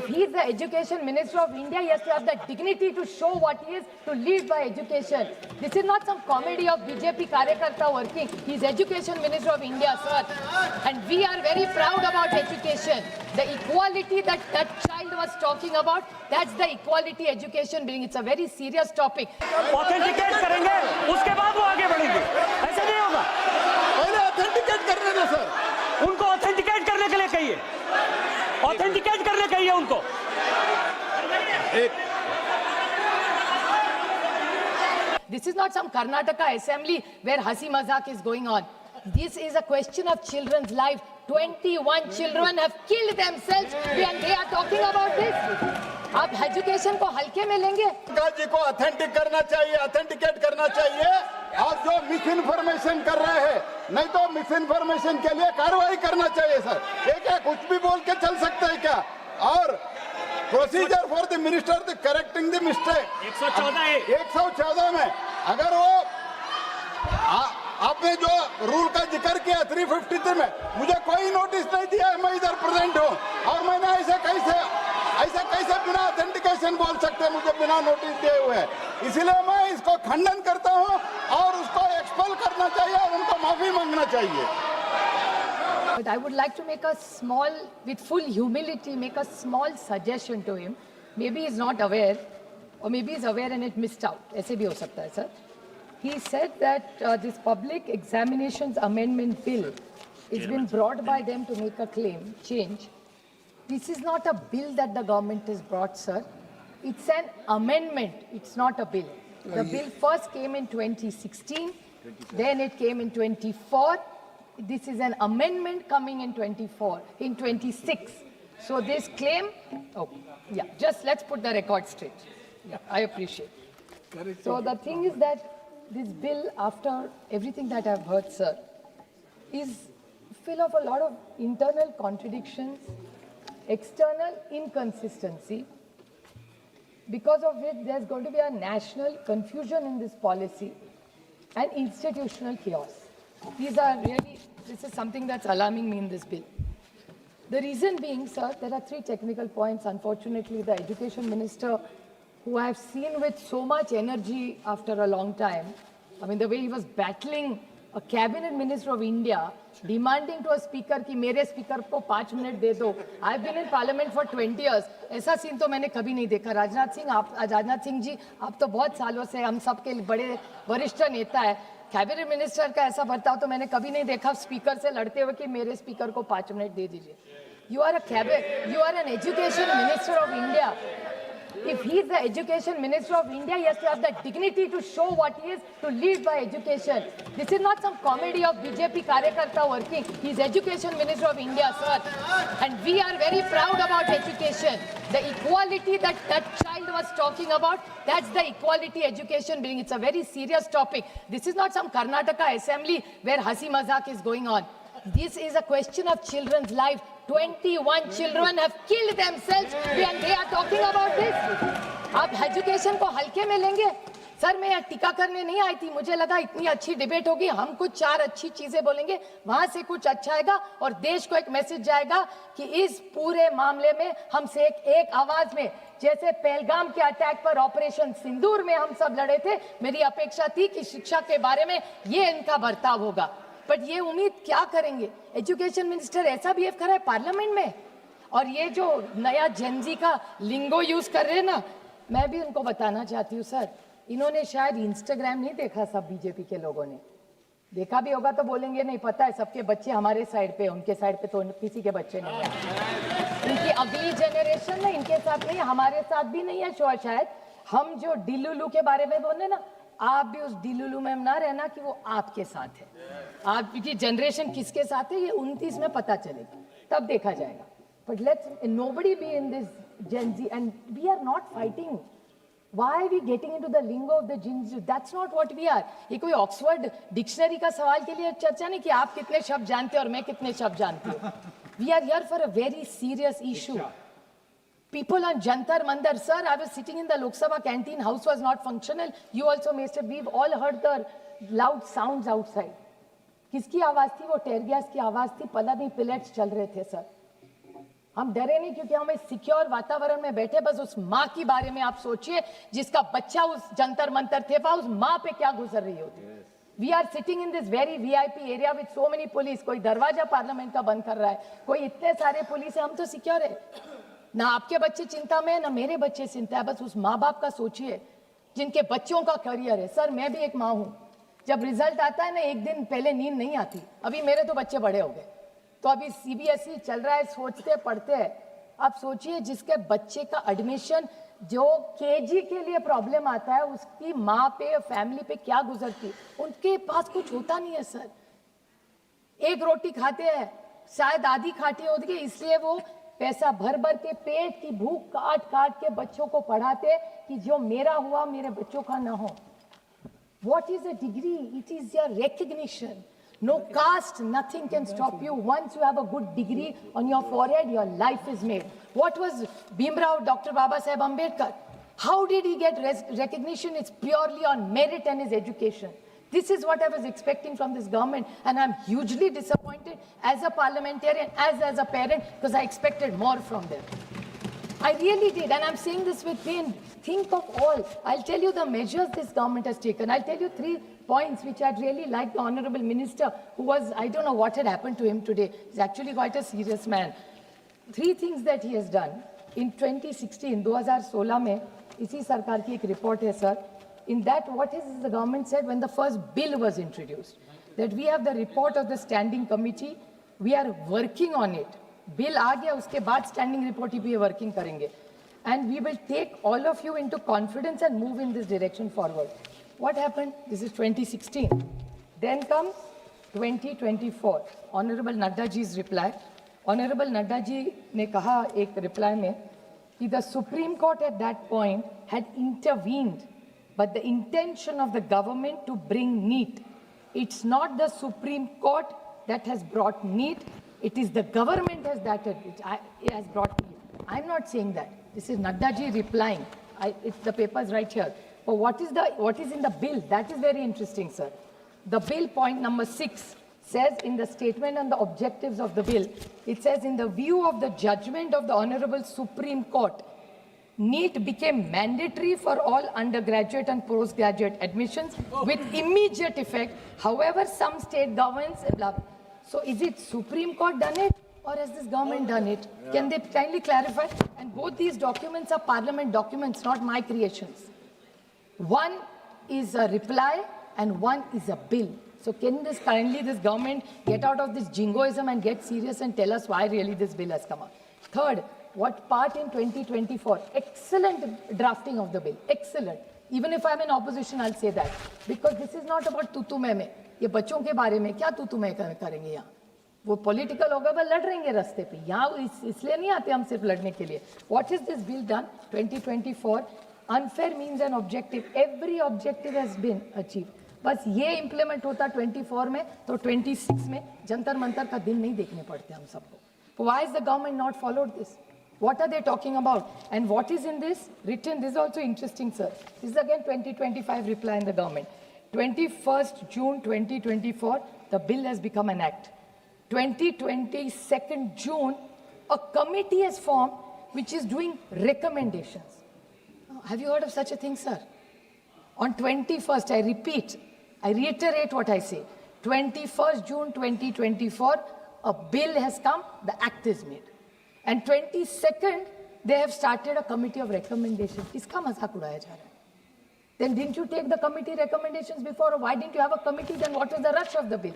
he is the Education Minister of India, he has to have the dignity to show what he is, to lead by education. This is not some comedy of BJP Karyakarta working. He is Education Minister of India, sir. And we are very proud about education. The equality that that child was talking about, that's the equality education being. It's a very serious topic. Authenticate करेंगे, उसके बाद वो आगे बढ़ेंगे. ऐसे नहीं होगा. पहले ऑथेंटिकेट करने दो सर. उनको ऑथेंटिकेट करने के लिए कहिए. ऑथेंटिकेट करने कहिए उनको. This is not some Karnataka assembly where hasi mazak is going on. This is a question of children's life. 21 children have killed themselves and they are talking about this. आप education को हल्के में लेंगे? जी को authentic करना चाहिए, authenticate करना चाहिए. और जो मिस इन्फॉर्मेशन कर रहे हैं, नहीं तो मिस इन्फॉर्मेशन के लिए कार्रवाई करना चाहिए सर. ये क्या कुछ भी बोल के चल सकता है क्या? और procedure for the minister the correcting the mistake 114 में अगर वो आपने जो रूल का जिक्र किया 353 में, मुझे कोई नोटिस नहीं दिया है. मैं इधर प्रेजेंट हूँ और मैंने ऐसे कैसे बिना ऑथेंटिकेशन बोल सकते हैं मुझे बिना नोटिस दिए हुए. इसलिए मैं इसको खंडन करता हूँ और उसको एक्सपेल करना चाहिए और उनको माफी मांगना चाहिए. But I would like to make a small, with full humility, make a small suggestion to him. Maybe he's not aware, or maybe he's aware and it missed out. ऐसे भी हो सकता है, sir. He said that this public examinations amendment bill has been brought by them to make a claim, change. This is not a bill that the government has brought, sir. It's an amendment. It's not a bill. The bill first came in 2016, then it came in 24. This is an amendment coming in 26. So this claim, oh, yeah, just let's put the record straight. Yeah, I appreciate. So the thing is that this bill, after everything that I've heard, sir, is full of a lot of internal contradictions, external inconsistency, because of which there's going to be a national confusion in this policy and institutional chaos. This is something that's alarming me in this bill. The reason being, sir, there are 3 technical points. Unfortunately, the Education Minister, who I have seen with so much energy after a long time, I mean, the way he was battling a cabinet minister of India, demanding to a speaker कि मेरे speaker को 5 minute दे दो. I've been in parliament for 20 years. ऐसा scene तो मैंने कभी नहीं देखा. राजनाथ सिंह जी, आप तो बहुत सालों से हम सबके बड़े वरिष्ठ नेता है. कैबिनेट मिनिस्टर का ऐसा बर्ताव तो मैंने कभी नहीं देखा स्पीकर से लड़ते हुए कि मेरे स्पीकर को 5 मिनट दे दीजिए. You are an education minister of India. If he is the Education Minister of India, he has to have the dignity to show what he is, to lead by education. This is not some comedy of BJP Karyakarta working. He is Education Minister of India, sir. And we are very proud about education. The equality that that child was talking about, that's the equality education being. It's a very serious topic. This is not some Karnataka assembly where hasi mazak is going on. This is a question of children's life. 21 children have killed themselves and they are talking about this. आप education को हल्के में लेंगे? Sir, मैं यहाँ टीका करने नहीं आई थी. मुझे लगा इतनी अच्छी डिबेट होगी, हम कुछ 4 अच्छी चीजें बोलेंगे, वहां से कुछ अच्छा आएगा और देश को एक मैसेज जाएगा कि इस पूरे मामले में हमसे एक आवाज में, जैसे पहलगाम के अटैक पर ऑपरेशन सिंदूर में हम सब लड़े थे, मेरी अपेक्षा थी कि शिक्षा के बारे में ये इनका बर्ताव होगा. बट ये उम्मीद क्या करेंगे? एजुकेशन मिनिस्टर ऐसा बिहेव कर रहा है पार्लियामेंट में. और ये जो नया जेनजी का लिंगो यूज कर रहे हैं ना, मैं भी उनको बताना चाहती हूँ सर, इन्होंने शायद इंस्टाग्राम नहीं देखा. सब बीजेपी के लोगों ने देखा भी होगा तो बोलेंगे नहीं पता है, सबके बच्चे हमारे साइड पे, उनके साइड पे तो किसी के बच्चे नहीं है. इनकी अगली जनरेशन में इनके साथ नहीं, हमारे साथ भी नहीं है. शायद हम जो डिलुलू के बारे में बोले ना, आप भी उस डिलुलू में ना रहना कि वो आपके साथ है. आपकी जनरेशन किसके साथ है ये 29 में पता चलेगी, तब देखा जाएगा. But let's nobody be in this Gen Z and we are not fighting. Why are we getting into the lingo of the Gen Z? That's not what we are. ये कोई ऑक्सफोर्ड डिक्शनरी का सवाल के लिए चर्चा नहीं कि आप कितने शब्द जानते हैं और मैं कितने शब्द जानती हूँ. We are here for a very serious issue. People on Jantar Mandar, sir, I was sitting in the Lok Sabha canteen, house was not functional. You also missed it. We've all heard the loud sounds outside. किसकी आवाज थी वो? टेयर gas की आवाज थी. पता नहीं pellets चल रहे थे सर. हम डरे नहीं क्योंकि हम इस सिक्योर वातावरण में बैठे। बस उस माँ के बारे में आप सोचिए जिसका बच्चा उस जंतर मंतर थे उस माँ पे क्या गुजर रही होती। We are sitting in this very VIP area with so many police. कोई दरवाजा पार्लियामेंट का बंद कर रहा है, कोई इतने सारे पुलिस है, हम तो सिक्योर है ना। आपके बच्चे चिंता में, ना मेरे बच्चे चिंता है। बस उस माँ बाप का सोचिए जिनके बच्चों का करियर है। सर मैं भी एक माँ हूँ, जब रिजल्ट आता है ना एक दिन पहले नींद नहीं आती। अभी मेरे तो बच्चे बड़े हो गए, तो अभी सीबीएसई चल रहा है, सोचते पढ़ते हैं। आप सोचिए जिसके बच्चे का एडमिशन जो केजी के लिए प्रॉब्लम आता है, उसकी माँ पे फैमिली पे क्या गुजरती। उनके पास कुछ होता नहीं है सर, एक रोटी खाते हैं, शायद आधी खाटी होती है, इसलिए वो पैसा भर भर के पेट की भूख काट काट के बच्चों को पढ़ाते कि जो मेरा हुआ मेरे बच्चों का ना हो। What is a degree? It is your recognition. No caste, nothing can stop you. Once you have a good degree on your forehead, your life is made. What was Bhimrao, Dr. Baba Saheb Ambedkar? How did he get recognition? It's purely on merit and his education. This is what I was expecting from this government, and I'm hugely disappointed as a parliamentarian, as a parent, because I expected more from them. I really did, and I'm saying this with pain. Think of all. I'll tell you the measures this government has taken. I'll tell you 3 points which I'd really like the Honorable Minister, who was, I don't know what had happened to him today. He's actually quite a serious man. 3 things that he has done. In 2016, 2016 में इसी सरकार की एक report है sir. In that, what is the government said when the first bill was introduced? That we have the report of the standing committee. We are working on it. Bill आ गया, उसके बाद स्टैंडिंग रिपोर्ट ही भी working करेंगे, and we will take all of you into confidence and move in this direction forward. What happened? This is 2016. Then comes 2024. Honourable Nadda ji is reply. Honourable Nadda ji ने कहा एक रिप्लाई में कि the supreme court at that point had intervened, but the intention of the government to bring NEET. It's not the supreme court that has brought NEET, it is the government which has brought NEET. I'm not saying that. This is Nadda ji replying. It's the papers right here. But what is in the bill? That is very interesting, sir. The bill, point number 6, says in the statement and the objectives of the bill, it says, in the view of the judgment of the Honorable Supreme Court, NEET became mandatory for all undergraduate and postgraduate admissions with immediate effect. However, some state governments, blah. So is it Supreme Court done it or has this government done it? Can they kindly clarify? And both these documents are parliament documents, not my creations. One is a reply and one is a bill. So can this government get out of this jingoism and get serious and tell us why really this bill has come up? Third, what part in 2024? Excellent drafting of the bill. Excellent. Even if I'm in opposition, I'll say that. Because this is not about tutu mein. ये बच्चों के बारे में क्या तुतु मैं करेंगे यहाँ? वो पॉलिटिकल होगा, वो लड़ रहेंगे रास्ते पे. यहाँ इसलिए नहीं आते हम सिर्फ लड़ने के लिए. What is this bill done? 2024, unfair means and objective. Every objective has been achieved. बस ये इम्प्लीमेंट होता 24 में, तो 26 में जंतर मंतर का दिन नहीं देखने पड़ते हम सबको. Why is the government not followed this? What are they talking about? And what is in this written? This is also interesting, sir. This is again 2025 reply in the government. 21st June 2024, the bill has become an act. 22nd June, a committee is formed which is doing recommendations. Have you heard of such a thing, sir? On 21st, I reiterate what I say. 21st June 2024, a bill has come, the act is made. And 22nd, they have started a committee of recommendations. Iska mazak udaya ja raha hai. Then didn't you take the committee recommendations before? Or why didn't you have a committee? Then what was the rush of the bill?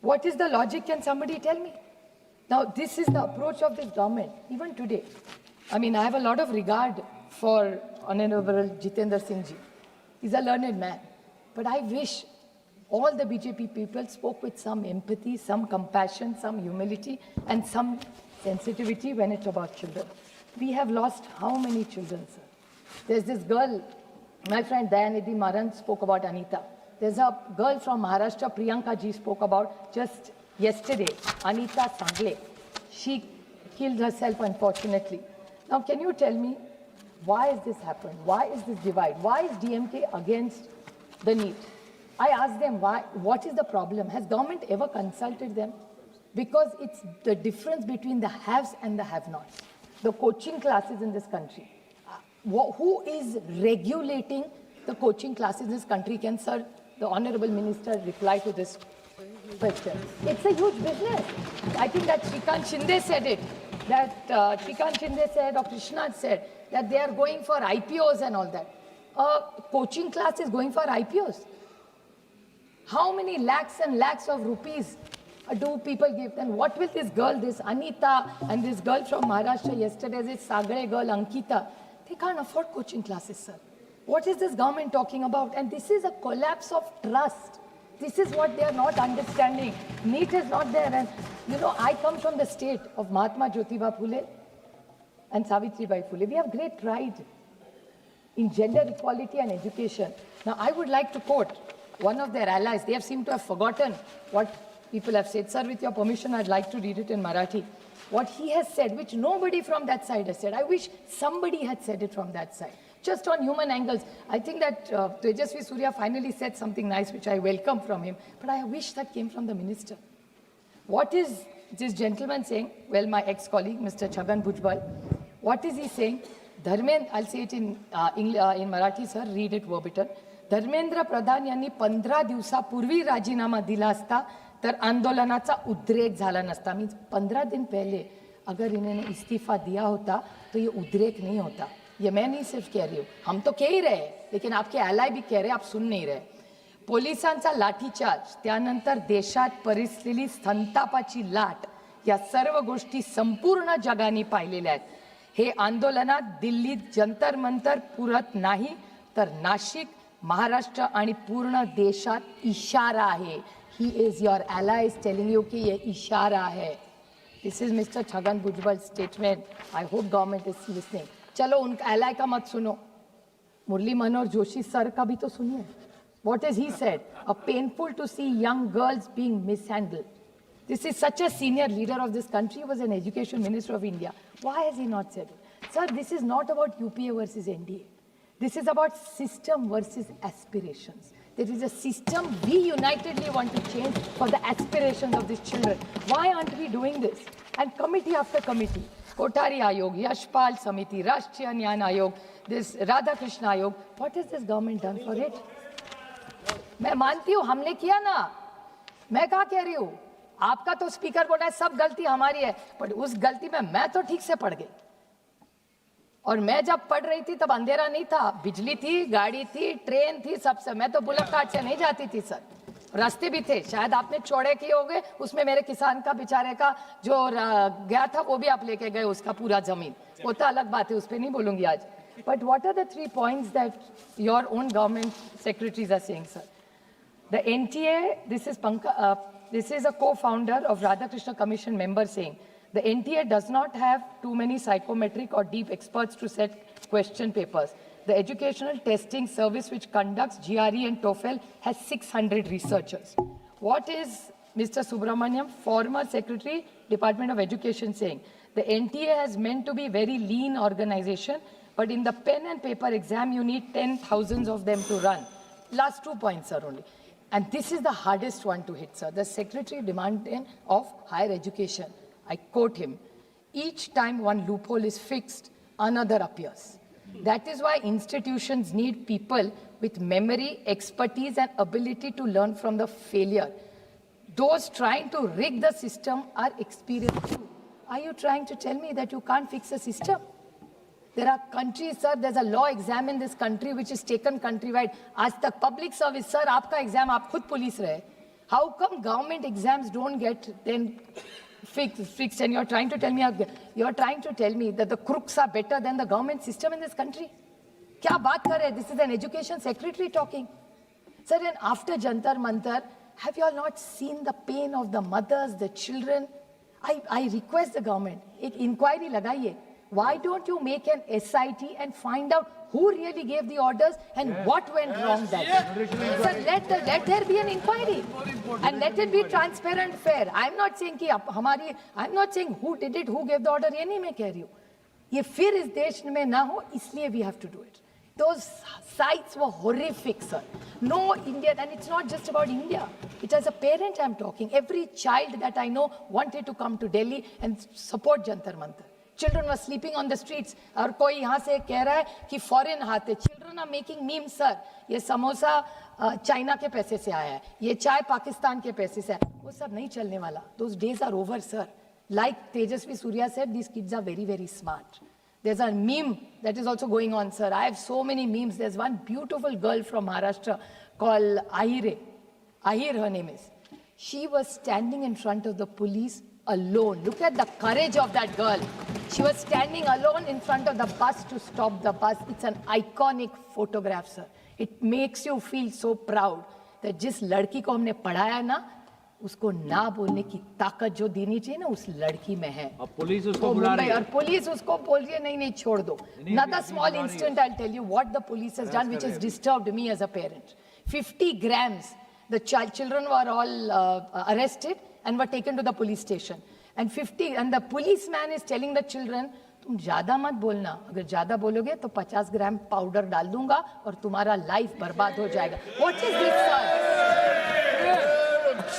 What is the logic? Can somebody tell me? Now, this is the approach of this government, even today. I mean, I have a lot of regard for Honorable Jitendra Singh ji. He's a learned man. But I wish all the BJP people spoke with some empathy, some compassion, some humility, and some sensitivity when it's about children. We have lost how many children, sir? There's this girl, my friend Dayanidhi Maran spoke about Anita. There's a girl from Maharashtra, Priyanka ji spoke about just yesterday, Anita Sangle. She killed herself, unfortunately. Now, can you tell me, why has this happened? Why is this divide? Why is DMK against the NEET? I asked them, why? What is the problem? Has government ever consulted them? because it's the difference between the haves and the have-nots. The coaching classes in this country. Who is regulating the coaching classes in this country? Can, sir, the Honorable Minister reply to this question? It's a huge business. I think that Shrikant Shinde said it. That Shrikant Shinde said, or Krishna said, that they are going for IPOs and all that. Coaching class is going for IPOs. How many lakhs and lakhs of rupees do people give? Then what will this girl, this Anita, and this girl from Maharashtra yesterday, this Sagre girl, Ankita, they can't afford coaching classes, sir. What is this government talking about? And this is a collapse of trust. This is what they are not understanding. NEET is not there. And you know, I come from the state of Mahatma Jyotiba Phule and Savitribai Phule. We have great pride in gender equality and education. Now, I would like to quote one of their allies. They have seemed to have forgotten what people have said. Sir, with your permission, I'd like to read it in Marathi. What he has said, which nobody from that side has said. I wish somebody had said it from that side. Just on human angles. I think that Tejasvi Surya finally said something nice, which I welcome from him. But I wish that came from the minister. What is this gentleman saying? Well, my ex-colleague, Mr. Chhagan Bhujbal. What is he saying? Dharmendra, I'll say it in Marathi, sir, read it verbatim. Dharmendra Pradhan यांनी 15 दिवसापूर्वी राजीनामा दिला असता तर आंदोलनाचा उद्रेक झाला नसता. मीन्स 15 दिन पहले अगर इन्होंने इस्तीफा दिया होता तो ये उद्रेक नहीं होता. ये मैं नहीं सिर्फ कह रही हूँ, हम तो कह ही रहे, लेकिन आपके एलाय भी कह रहे, आप सुन नहीं रहे. पोलिसांचा लाठीचार्ज, त्यानंतर देशात परिसलेली संतापाची लाट, या सर्व गोष्टी संपूर्ण जगाने पाहिलेल्या आहेत. हे आंदोलनात दिल्लीत जंतर मंतर पुरत नाही तर नाशिक, महाराष्ट्र आणि पूर्ण देशात इशारा आहे. He is your allies telling you कि ये इशारा है. This is Mr. Chhagan Bhujbal's statement. I hope government is listening. चलो उनका ally का मत सुनो, मुरली मनोहर जोशी सर का भी तो सुनिए. What has he said? A painful to see young girls being mishandled. This is such a senior leader of this country. He was an education minister of India. Why has he not said it? Sir, this is not about UPA versus NDA. This is about system versus aspirations. There is a system we unitedly want to change for the aspirations of these children. Why aren't we doing this? And committee after committee, Kothari Ayog, Yashpal Samiti, Rashtriya Nyan Ayog, this Radhakrishna Ayog, what has this government done for it? मैं मानती हूँ हमने किया ना, मैं कहाँ कह रही हूँ, आपका तो स्पीकर बोला है सब गलती हमारी है, पर उस गलती में मैं तो ठीक से पढ़ गई. और मैं जब पढ़ रही थी तब अंधेरा नहीं था, बिजली थी, गाड़ी थी, ट्रेन थी, सबसे. मैं तो बुलेट कार्ट से नहीं जाती थी सर, रास्ते भी थे. शायद आपने चौड़े किए होंगे, उसमें मेरे किसान का बेचारे का जो गया था वो भी आप लेके गए, उसका पूरा जमीन. वो तो अलग बात है, उस पर नहीं बोलूंगी आज. But what are the 3 points that your own government secretaries are saying, sir? The NTA, this is a co-founder of Radhakrishna Commission member saying, the NTA does not have too many psychometric or deep experts to set question papers. The educational testing service which conducts GRE and TOEFL has 600 researchers. What is Mr. Subramaniam, former Secretary, Department of Education, saying? The NTA has meant to be very lean organization, but in the pen and paper exam, you need 10,000 of them to run. Last 2 points, sir, only. And this is the hardest one to hit, sir. The Secretary demanding of Higher Education. I quote him, each time one loophole is fixed, another appears. That is why institutions need people with memory, expertise, and ability to learn from the failure. Those trying to rig the system are experienced too. Are you trying to tell me that you can't fix a system? There are countries, sir, there's a law exam in this country which is taken countrywide. As the public service, sir, aapka exam, aap khud police rahe. How come government exams don't get then fixed, and you're trying to tell me that the crooks are better than the government system in this country? Kya baat kar rahe? This is an education secretary talking. Sir, and after Jantar Mantar, have you all not seen the pain of the mothers, the children? I request the government, ek inquiry lagaiye. Why don't you make an SIT and find out who really gave the orders and what went wrong that day? Sir, let there be an inquiry and let it be transparent, fair. I'm not saying who did it, who gave the order. ये नहीं मैं कह रही हूँ. ये फिर इस देश में ना हो, इसलिए we have to do it. Those sites were horrific, sir. No Indian, and it's not just about India. It as a parent I'm talking. Every child that I know wanted to come to Delhi and support Jantar Mantar. Children were sleeping on the streets. और कोई यहाँ से कह रहा है कि foreign हाथ है. Children are making memes, sir. ये समोसा चाइना के पैसे से आया है. ये चाय पाकिस्तान के पैसे से है. वो सब नहीं चलने वाला. Those days are over, sir. Like Tejasvi Surya said, these kids are very, very smart. There's a meme that is also going on, sir. I have so many memes. There's one beautiful girl from Maharashtra called Ahir, her name is. She was standing in front of the police alone. Look at the courage of that girl. She was standing alone in front of the bus to stop the bus. It's an iconic photograph, sir. It makes you feel so proud that जिस लड़की को हमने पढ़ाया ना, उसको ना बोलने की ताकत जो देनी चाहिए ना उस लड़की में है. अब पुलिस उसको बुला रही है और पुलिस उसको बोल रही है नहीं छोड़ दो. Another small incident I'll tell you what the police has done which has disturbed me as a parent. 50 grams. The children were all arrested and were taken to the police station. And the policeman is telling the children, तुम ज्यादा मत बोलना. अगर ज्यादा बोलोगे तो 50 ग्राम powder डाल दूंगा और तुम्हारा लाइफ बर्बाद हो जाएगा. What is this, sir?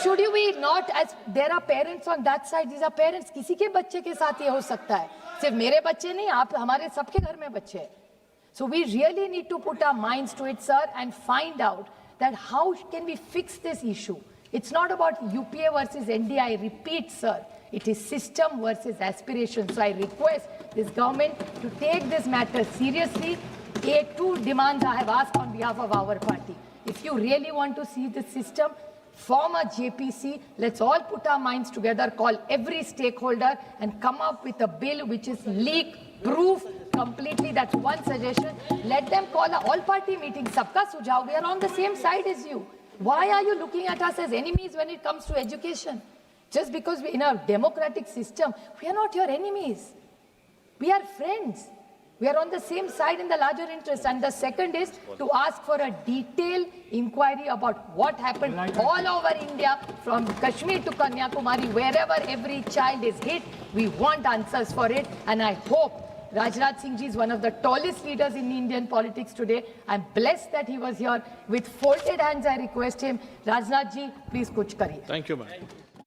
Should you be not as there are parents on that side? These are parents. किसी के बच्चे के साथ ये हो सकता है. सिर्फ मेरे बच्चे नहीं, आप हमारे सबके घर में बच्चे हैं. So we really need to put our minds to it, sir, and find out that how can we fix this issue. It's not about UPA versus NDA. I repeat, sir, it is system versus aspiration. So I request this government to take this matter seriously. Two demands I have asked on behalf of our party. If you really want to see the system, form a JPC, let's all put our minds together, call every stakeholder and come up with a bill which is leak-proof completely. That's one suggestion. Let them call a all-party meeting. Sabka sujhav, we are on the same side as you. Why are you looking at us as enemies when it comes to education? Just because we're in a democratic system, we are not your enemies. We are friends. We are on the same side in the larger interest. And the second is to ask for a detailed inquiry about what happened all over India, from Kashmir to Kanyakumari, wherever every child is hit. We want answers for it. And I hope Rajnath Singh ji is one of the tallest leaders in Indian politics today. I'm blessed that he was here. With folded hands, I request him, Rajnath ji, please kuch kariye. Thank you, ma'am.